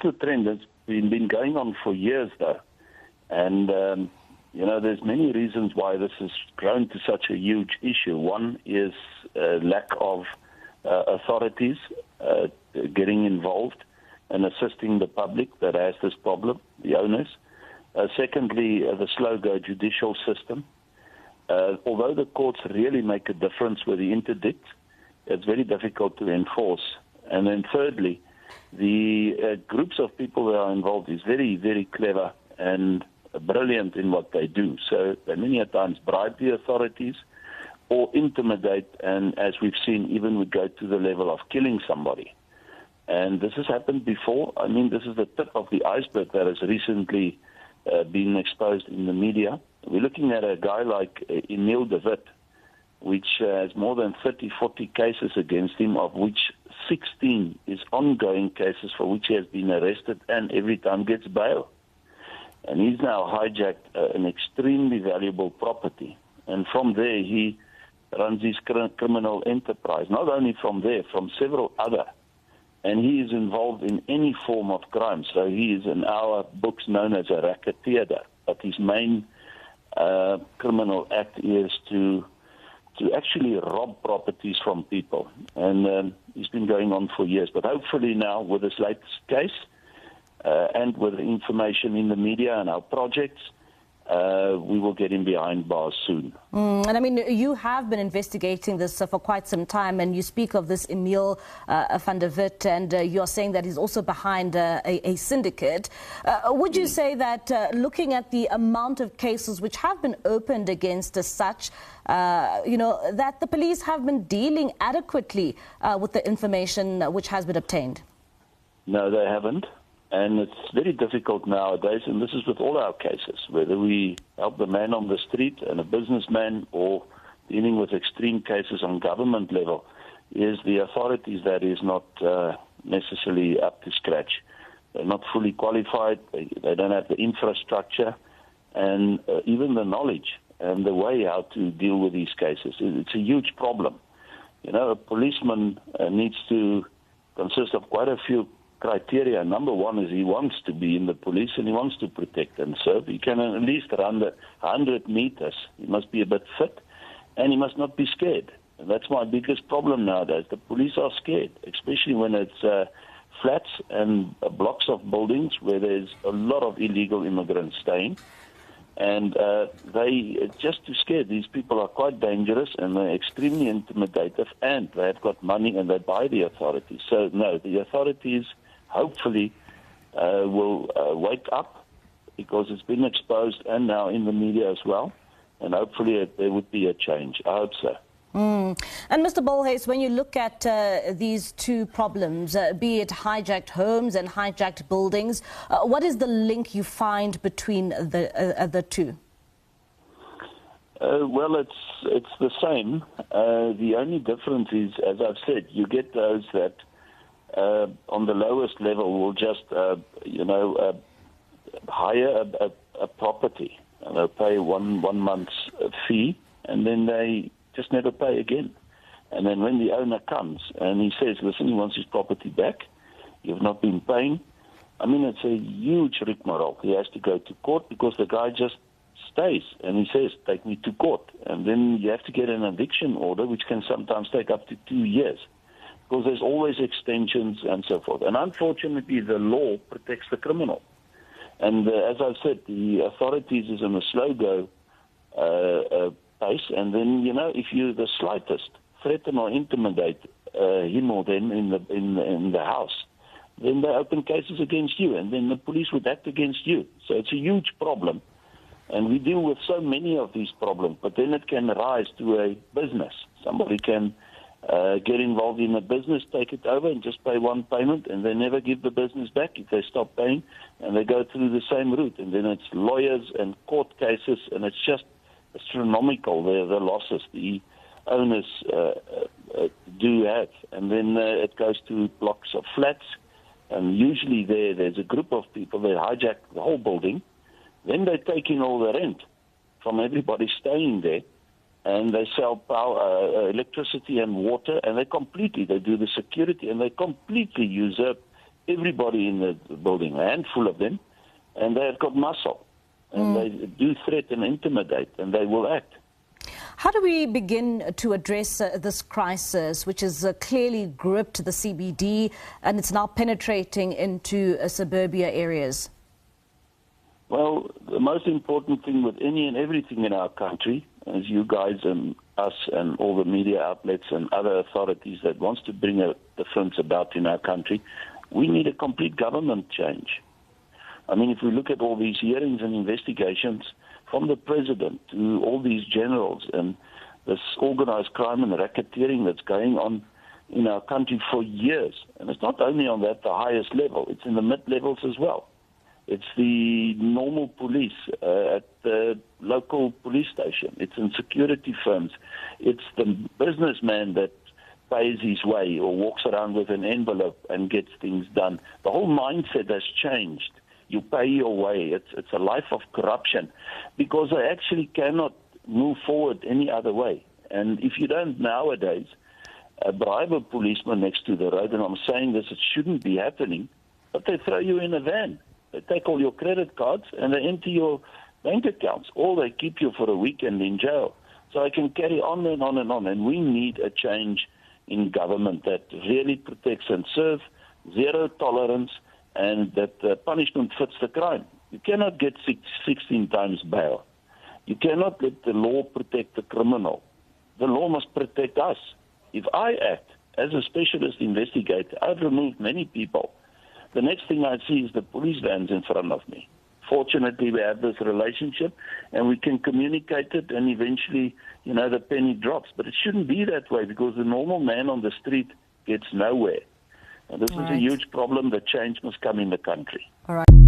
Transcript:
that's the trend that's been going on for years, though. And, there's many reasons why this has grown to such a huge issue. One is lack of authorities getting involved and assisting the public that has this problem, the owners. Secondly, the slow-go judicial system. Although the courts really make a difference with the interdict, it's very difficult to enforce. And then thirdly, the groups of people that are involved is very, very clever and brilliant in what they do. So they many a times bribe the authorities or intimidate, and as we've seen, even would go to the level of killing somebody. And this has happened before. I mean, this is the tip of the iceberg that has recently been exposed in the media. We're looking at a guy like Emile de Wit, which has more than 30, 40 cases against him, of which 16 is ongoing cases for which he has been arrested and every time gets bail. And he's now hijacked an extremely valuable property. And from there, he runs his criminal enterprise. Not only from there, from several other. And he is involved in any form of crime. So he is in our books known as a racketeer. But his main criminal act is to actually rob properties from people. And he's been going on for years. But hopefully now, with this latest case, and with the information in the media and our projects, we will get him behind bars soon. And I mean, you have been investigating this for quite some time, and you speak of this Emile van der Wit, and you're saying that he's also behind a syndicate. Would you say that looking at the amount of cases which have been opened against such, that the police have been dealing adequately with the information which has been obtained? No, they haven't. And it's very difficult nowadays, and this is with all our cases, whether we help the man on the street and a businessman or dealing with extreme cases on government level, is the authorities that is not necessarily up to scratch. They're not fully qualified, they don't have the infrastructure and even the knowledge and the way how to deal with these cases. It's a huge problem. A policeman needs to consist of quite a few criteria. Number one is he wants to be in the police and he wants to protect and serve. He can at least run the 100 meters. He must be a bit fit and he must not be scared. And that's my biggest problem nowadays. The police are scared, especially when it's flats and blocks of buildings where there's a lot of illegal immigrants staying. And they just too scared. These people are quite dangerous and they're extremely intimidative and they've got money and they buy the authorities. So no, the authorities hopefully will wake up, because it's been exposed and now in the media as well, and hopefully there would be a change. I hope so. And Mr. Bolhuis, when you look at these two problems, be it hijacked homes and hijacked buildings, what is the link you find between the two? Well, it's the same. The only difference is, as I've said, you get those that on the lowest level will just, hire a property. And they'll pay one month's fee, and then they just never pay again. And then when the owner comes and he says, listen, he wants his property back, you've not been paying. I mean, it's a huge rigmarole. He has to go to court because the guy just stays and he says, take me to court. And then you have to get an eviction order, which can sometimes take up to 2 years, because there's always extensions and so forth. And unfortunately, the law protects the criminal. And as I've said, the authorities is in a slow-go pace, and then, if you the slightest threaten or intimidate him or them in the house, then they open cases against you, and then the police would act against you. So it's a huge problem, and we deal with so many of these problems, but then it can rise to a business. Somebody can get involved in a business, take it over and just pay one payment, and they never give the business back if they stop paying, and they go through the same route, and then it's lawyers and court cases, and it's just astronomical, the losses the owners do have. And then it goes to blocks of flats, and usually there's a group of people that hijack the whole building. Then they take in all the rent from everybody staying there, and they sell power, electricity and water, and they do the security, and they completely usurp everybody in the building, a handful of them, and they have got muscle. And they do threaten and intimidate, and they will act. How do we begin to address this crisis, which has clearly gripped the CBD and it's now penetrating into suburbia areas? Well, the most important thing with any and everything in our country, as you guys and us and all the media outlets and other authorities that wants to bring a difference about in our country, we need a complete government change. I mean, if we look at all these hearings and investigations from the president to all these generals and this organized crime and racketeering that's going on in our country for years, and it's not only on the highest level, it's in the mid-levels as well. It's the normal police at the local police station. It's in security firms. It's the businessman that pays his way or walks around with an envelope and gets things done. The whole mindset has changed. You pay your way. It's a life of corruption because they actually cannot move forward any other way. And if you don't nowadays bribe a policeman next to the road, and I'm saying this, it shouldn't be happening, but they throw you in a van. They take all your credit cards and they empty your bank accounts, or they keep you for a weekend in jail. So I can carry on and on and on. And we need a change in government that really protects and serves, zero tolerance, and that the punishment fits the crime. You cannot get 16 times bail. You cannot let the law protect the criminal. The law must protect us. If I act as a specialist investigator, I've removed many people. The next thing I see is the police vans in front of me. Fortunately, we have this relationship, and we can communicate it, and eventually, the penny drops. But it shouldn't be that way because the normal man on the street gets nowhere. And this is a huge problem. The change must come in the country. All right.